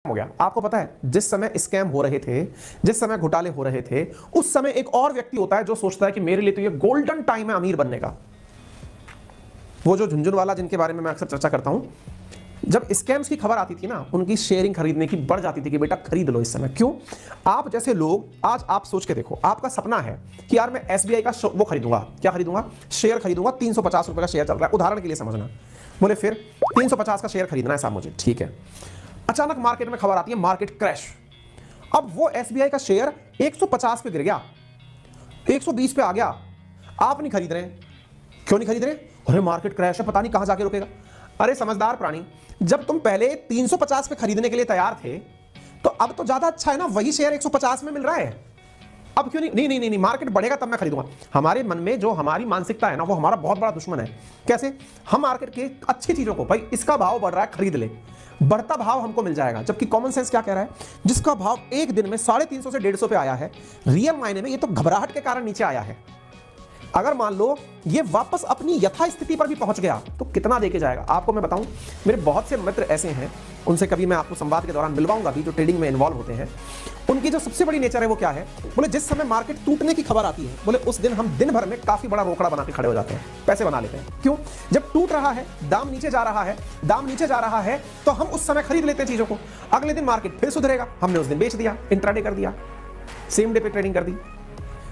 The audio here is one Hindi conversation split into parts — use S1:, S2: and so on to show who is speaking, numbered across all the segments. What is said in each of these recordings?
S1: हो गया। आपको पता है जिस समय स्कैम हो रहे थे, जिस समय घोटाले हो रहे थे, उस समय एक और व्यक्ति होता है जो सोचता है कि मेरे लिए तो ये गोल्डन टाइम है अमीर बनने का। वो जो झुंझुनवाला जिनके बारे में मैं अक्सर चर्चा करता हूं, जब स्कैम्स की खबर आती थी ना, उनकी शेयरिंग खरीदने की बढ़ जाती थी कि बेटा खरीद लो इस समय। क्यों? आप जैसे लोग, आज आप सोच के देखो, आपका सपना है कि यार मैं एसबीआई का वो खरीदूंगा, क्या खरीदूंगा, शेयर खरीदूंगा, 350 रुपए का शेयर चल रहा है, उदाहरण के लिए समझना। बोले फिर 350 का शेयर खरीदना है साहब मुझे, ठीक है। अचानक मार्केट में खबर आती है मार्केट क्रैश। अब वो एसबीआई का शेयर 150 पे गिर गया, 120 पे आ गया, आप नहीं खरीद रहे हैं। क्यों नहीं खरीद रहे? अरे मार्केट क्रैश है, पता नहीं कहां जाके रुकेगा। अरे समझदार प्राणी, जब तुम पहले 350 पे खरीदने के लिए तैयार थे तो अब तो ज्यादा अच्छा है ना, वही शेयर 150 में मिल रहा है। अब क्यों नहीं? नहीं नहीं नहीं, नहीं मार्केट बढ़ेगा तब मैं खरीदूंगा। हमारे मन में जो हमारी मानसिकता है ना, वो हमारा बहुत बड़ा दुश्मन है। कैसे? हम मार्केट की अच्छी चीजों को, भाई इसका भाव बढ़ रहा है खरीद ले, बढ़ता भाव हमको मिल जाएगा। जबकि कॉमन सेंस क्या कह रहा है? जिसका भाव एक दिन में 350 से 150 पे आया है, रियल मायने में ये तो घबराहट के कारण नीचे आया है। अगर मान लो ये वापस अपनी यथास्थिति पर भी पहुंच गया तो कितना देके जाएगा? आपको मैं बताऊं, मेरे बहुत से मित्र ऐसे हैं, उनसे कभी मैं आपको संवाद के दौरान मिलवाऊंगा भी, जो ट्रेडिंग में इन्वॉल्व होते हैं। उनकी जो सबसे बड़ी नेचर है वो क्या है? बोले जिस समय मार्केट टूटने की खबर आती है, बोले उस दिन हम दिन भर में काफी बड़ा रोकड़ा बना के खड़े हो जाते हैं, पैसे बना लेते हैं। क्यों? जब टूट रहा है, दाम नीचे जा रहा है, दाम नीचे जा रहा है, तो हम उस समय खरीद लेते हैं चीजों को। अगले दिन मार्केट फिर सुधरेगा, हमने उस दिन बेच दिया, इंट्राडे कर दिया, सेम डे पे ट्रेडिंग कर दी।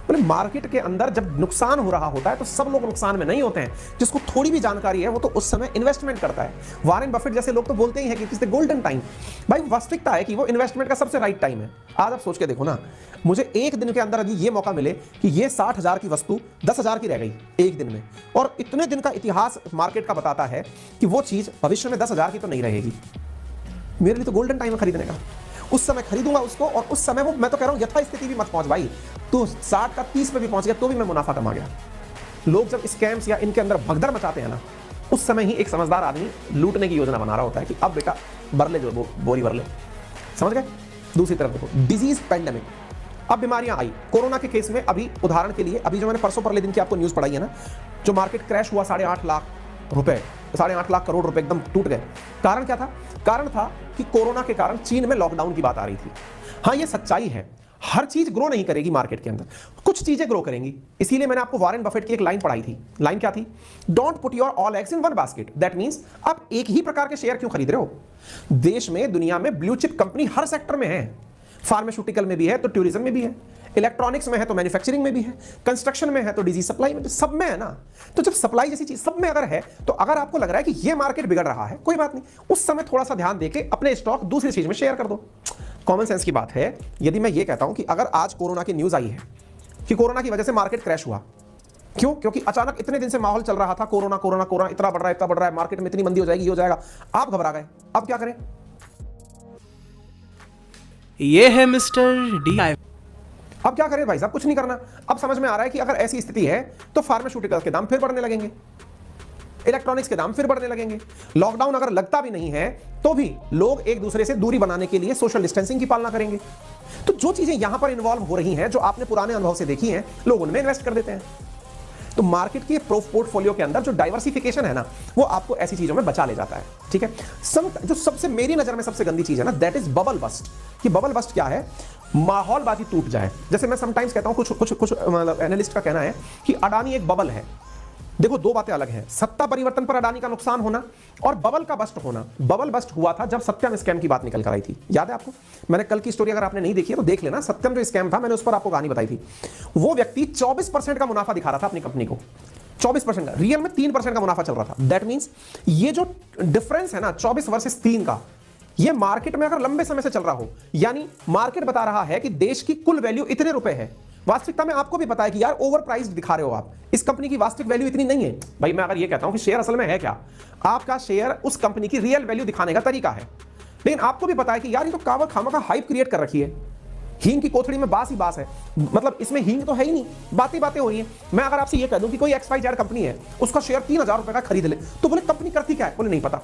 S1: बोले मार्केट के अंदर जब नुकसान हो रहा होता है तो सब लोग नुकसान में नहीं होते हैं। जिसको थोड़ी भी जानकारी है वो तो उस समय इन्वेस्टमेंट करता है। वॉरेन बफेट जैसे लोग तो बोलते ही हैं कि इट्स द गोल्डन टाइम। भाई वास्तविकता है कि वो इन्वेस्टमेंट का सबसे राइट टाइम है। आज आप सोच के देखो ना, मुझे एक दिन के अंदर यदि ये मौका मिले कि ये 60,000 की वस्तु 10,000 की रह गई एक दिन में, और इतने दिन का इतिहास मार्केट का बताता है कि वो चीज भविष्य में 10,000 की तो नहीं रहेगी, मेरे लिए तो गोल्डन टाइम है खरीदने का। उस समय खरीदूंगा उसको, और उस समय वो, मैं तो कह रहा हूं यथास्थिति भी मत पहुंच भाई, तो 60 का 30 पे भी पहुंच गया तो भी मैं मुनाफा कमा गया। लोग जब स्कैम्स या इनके अंदर भगदड़ मचाते हैं ना, उस समय ही एक समझदार आदमी लूटने की योजना बना रहा होता है कि अब बेटा भर ले, जो बोरी भर ले। समझ गए? दूसरी तरफ देखो, डिजीज पेंडेमिक, अब बीमारियां आई। कोरोना के केस में अभी उदाहरण के लिए, अभी जो मैंने परसों परले दिन की आपको न्यूज पढ़ाई है ना, जो मार्केट क्रैश हुआ 8.5 लाख रुपए, 8.5 लाख करोड़ रुपए एकदम टूट गए। कारण क्या था? कारण था कि कोरोना के कारण चीन में लॉकडाउन की बात आ रही थी। हाँ, ये सच्चाई है, हर चीज ग्रो नहीं करेगी मार्केट के अंदर, कुछ चीजें ग्रो करेंगी। इसीलिए मैंने आपको वॉरेन बफेट की एक लाइन पढ़ाई थी। लाइन क्या थी? Don't put your all eggs in one basket. That means आप एक ही प्रकार के शेयर क्यों खरीद रहे हो? देश में, दुनिया में ब्लू चिप कंपनी हर सेक्टर में है। फार्मास्यूटिकल में भी है तो टूरिज्म में भी है, इलेक्ट्रॉनिक्स में है तो मैन्युफैक्चरिंग में भी है, कंस्ट्रक्शन में है तो डिजीज सप्लाई में, सब में है ना। तो जब सप्लाई जैसी चीज सब में अगर है, तो अगर आपको लग रहा है कि ये मार्केट बिगड़ रहा है, कोई बात नहीं, उस समय थोड़ा सा ध्यान देके अपने स्टॉक दूसरी चीज में शेयर कर दो। कॉमन सेंस की बात है। यदि मैं ये कहता हूं कि अगर आज कोरोना की न्यूज आई है कि कोरोना की वजह से मार्केट क्रैश हुआ, क्यों? क्योंकि अचानक इतने दिन से माहौल चल रहा था, कोरोना कोरोना कोरोना, इतना बढ़ रहा है, मार्केट में इतनी मंदी हो जाएगी, ये हो जाएगा, आप घबरा गए। अब क्या करें?
S2: ये है मिस्टर डी।
S1: अब क्या करें भाई साहब? कुछ नहीं करना। अब समझ में आ रहा है कि अगर ऐसी स्थिति है तो फार्मास्यूटिकल्स के दाम फिर बढ़ने लगेंगे, इलेक्ट्रॉनिक्स के दाम फिर बढ़ने लगेंगे। लॉकडाउन अगर लगता भी नहीं है तो भी लोग एक दूसरे से दूरी बनाने के लिए सोशल डिस्टेंसिंग की पालना करेंगे। तो जो चीजें यहां पर इन्वॉल्व हो रही हैं, जो आपने पुराने अनुभव से देखी हैं, लोग उनमें इन्वेस्ट कर देते हैं। तो मार्केट के पोर्टफोलियो के अंदर जो डाइवर्सिफिकेशन है ना, वो आपको ऐसी चीजों में बचा ले जाता है। ठीक है। जो सबसे मेरी नजर में सबसे गंदी चीज है ना, दैट इज बबल बस्ट। कि बबल बस्ट क्या है? माहौलबाजी टूट जाए। जैसे मैं समटाइम्स कहता हूं, कुछ मतलब एनालिस्ट का कहना है कि अडानी एक बबल है। देखो, दो बातें अलग हैं, सत्ता परिवर्तन पर अडानी का नुकसान होना और बबल का बस्ट होना। बबल बस्ट हुआ था जब सत्यम स्कैम की बात निकल कर आई थी, याद है आपको? मैंने कल की स्टोरी अगर आपने नहीं देखी है तो देख लेना। सत्यम जो स्कैम था, मैंने उस पर आपको कहानी बताई थी। वो व्यक्ति 24% का मुनाफा दिखा रहा था अपनी कंपनी को, 24% का, रियल में 3% का मुनाफा चल रहा था। दैट मींस ये जो डिफरेंस है ना 24 वर्सेस 3 का, ये मार्केट में अगर लंबे समय से चल रहा हो, यानी मार्केट बता रहा है कि देश की कुल वैल्यू इतने रुपए है, वास्तविकता में आपको भी पता है कि यार ओवर प्राइस दिखा रहे हो आप, इस कंपनी की वास्तविक वैल्यू इतनी नहीं है। भाई मैं अगर ये कहता हूं कि शेयर असल में है क्या, आपका शेयर उस कंपनी की रियल वैल्यू दिखाने का तरीका है। लेकिन आपको भी पता है कि यार ये तो कावा खामा का हाइप क्रिएट कर रखी है, हींग की कोथड़ी में बास ही बास है, मतलब इसमें हींग तो है ही नहीं, बातें हो रही हैं। मैं अगर आपसे ये कह दूं कि कोई XYZ कंपनी है, उसका शेयर 3,000 रुपए का खरीद ले, तो बोले कंपनी करती क्या है? बोले नहीं पता।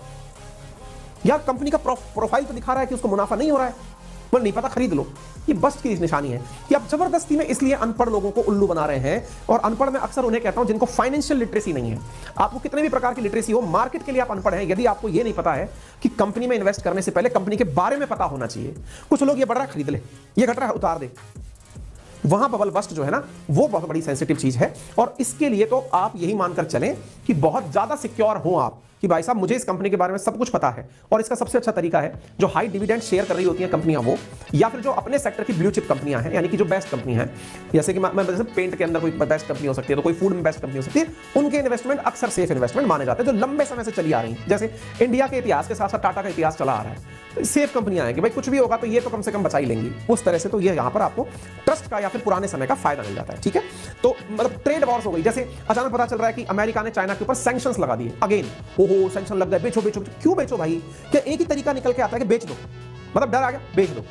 S1: यार कंपनी का प्रोफाइल तो दिखा रहा है कि उसको मुनाफा नहीं हो रहा है। मतलब नहीं पता खरीद लो। ये बस्ट की निशानी है कि आप जबरदस्ती में इसलिए अनपढ़ लोगों को उल्लू बना रहे हैं। और अनपढ़ में अक्सर उन्हें कहता हूं जिनको फाइनेंशियल लिटरेसी नहीं है। आपको कितने भी प्रकार की लिटरेसी हो, मार्केट के लिए आप अनपढ़ हैं यदि आपको ये नहीं पता है कि कंपनी में इन्वेस्ट करने से पहले कंपनी के बारे में पता होना चाहिए। कुछ लोग ये बढ़ रहा है खरीद ले, ये घट रहा है उतार दे, वहां बबल बस्ट जो है ना वो बहुत बड़ी सेंसिटिव चीज है। और इसके लिए तो आप यही मानकर चलें कि बहुत ज्यादा सिक्योर हो आप कि भाई साहब मुझे इस कंपनी के बारे में सब कुछ पता है। और इसका सबसे अच्छा तरीका है जो हाई डिविडेंड शेयर कर रही होती हैं कंपनियां वो, या फिर जो अपने सेक्टर की ब्लू चिप कंपनियां हैं, यानी कि जो बेस्ट कंपनी है, जैसे कि मैं जैसे पेंट के अंदर कोई बेस्ट कंपनी हो सकती है, तो कोई फूड में बेस्ट कंपनी हो सकती है, उनके इन्वेस्टमेंट अक्सर सेफ इन्वेस्टमेंट माने जाते हैं जो लंबे समय से चली आ रही है। जैसे इंडिया के इतिहास के साथ साथ टाटा का इतिहास चला आ रहा है, तो सेफ कंपनियां हैं कि भाई कुछ भी होगा तो ये तो कम से कम बचा ही लेंगी। उस तरह से तो ये यहां पर आपको ट्रस्ट का या फिर पुराने समय का फायदा मिल जाता है। ठीक है, तो मतलब ट्रेड वॉर्स हो गई, जैसे अचानक पता चल रहा है कि अमेरिका ने चाइना के ऊपर सैंक्शंस लगा दिए, अगेन ओहो सैंक्शन लग गए, बेचो बेचो। क्यों बेचो भाई? क्या एक ही तरीका निकल के आता है कि बेच दो, मतलब डर आ गया बेच दो।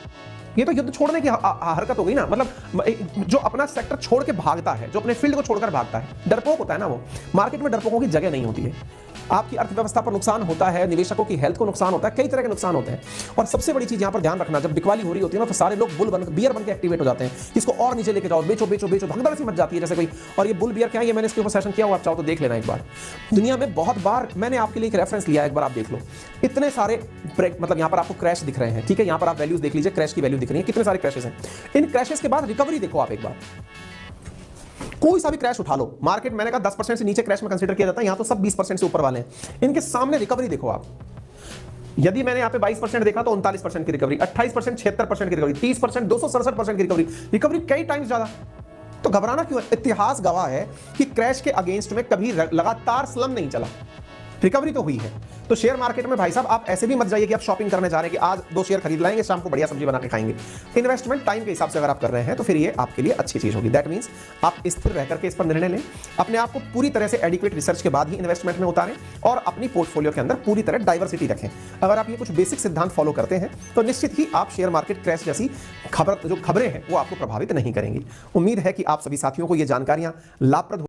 S1: ये तो युद्ध छोड़ने की हरकत हो गई ना। मतलब जो अपना सेक्टर छोड़ के भागता है, जो अपने फील्ड को छोड़कर भागता है, डरपोक होता है ना वो। मार्केट में डरपोकों की जगह नहीं होती है। आपकी अर्थव्यवस्था पर नुकसान होता है, निवेशकों की हेल्थ को नुकसान होता है, कई तरह के नुकसान होते हैं। और सबसे बड़ी चीज यहां पर ध्यान रखना, जब बिकवाली हो रही होती है ना तो सारे लोग बुल बन बियर बन के एक्टिवेट हो जाते हैं, इसको और नीचे लेके जाओ, बेचो बेचो बेचो, भगदड़ सी मच जाती है जैसे कोई। और ये बुल बियर क्या है, ये मैंने इसके ऊपर सेशन किया हुआ, आप चाहो तो देख लेना एक बार। दुनिया में बहुत बार मैंने आपके लिए एक रेफरेंस लिया, एक बार आप देख लो। इतने सारे मतलब यहां पर आपको क्रैश दिख रहे हैं, ठीक है, यहां पर आप वैल्यूज देख लीजिए, क्रैश की वैल्यू दिख रही है, कितने सारे क्रैशेस हैं। इन क्रैशेस के बाद रिकवरी देखो आप एक बार, कोई सा भी क्रैश उठा लो, मार्केट मैंने कहा 10% से नीचे क्रैश में कंसीडर किया जाता है, यहां तो सब 20% से ऊपर वाले हैं। इनके सामने रिकवरी देखो आप। यदि मैंने यहां पे 22% देखा तो 39% की रिकवरी, 28% 76% की रिकवरी, 30% 267% की रिकवरी कई टाइम्स ज्यादा। तो घबराना क्यों है? इतिहास गवाह है कि क्रैश के अगेंस्ट में कभी लगातार स्लम नहीं चला, रिकवरी तो हुई है। तो शेयर मार्केट में भाई साहब आप ऐसे भी मत जाइए कि आप शॉपिंग करने जा रहे हैं कि आज 2 शेयर खरीद लाएंगे, शाम को बढ़िया सब्जी बना के खाएंगे। इन्वेस्टमेंट टाइम के हिसाब से अगर आप कर रहे हैं तो फिर ये आपके लिए अच्छी चीज होगी। दैट मींस आप स्थिर रह करके इस पर निर्णय लें, अपने आप को पूरी तरह से एडिक्वेट रिसर्च के बाद ही इन्वेस्टमेंट में उतारें और अपनी पोर्टफोलियो के अंदर पूरी तरह डाइवर्सिटी रखें। अगर आप ये कुछ बेसिक सिद्धांत फॉलो करते हैं तो निश्चित ही आप शेयर मार्केट क्रैश जैसी खबरें हैं वो आपको प्रभावित नहीं करेंगी। उम्मीद है कि आप सभी साथियों को ये जानकारियां लाभप्रद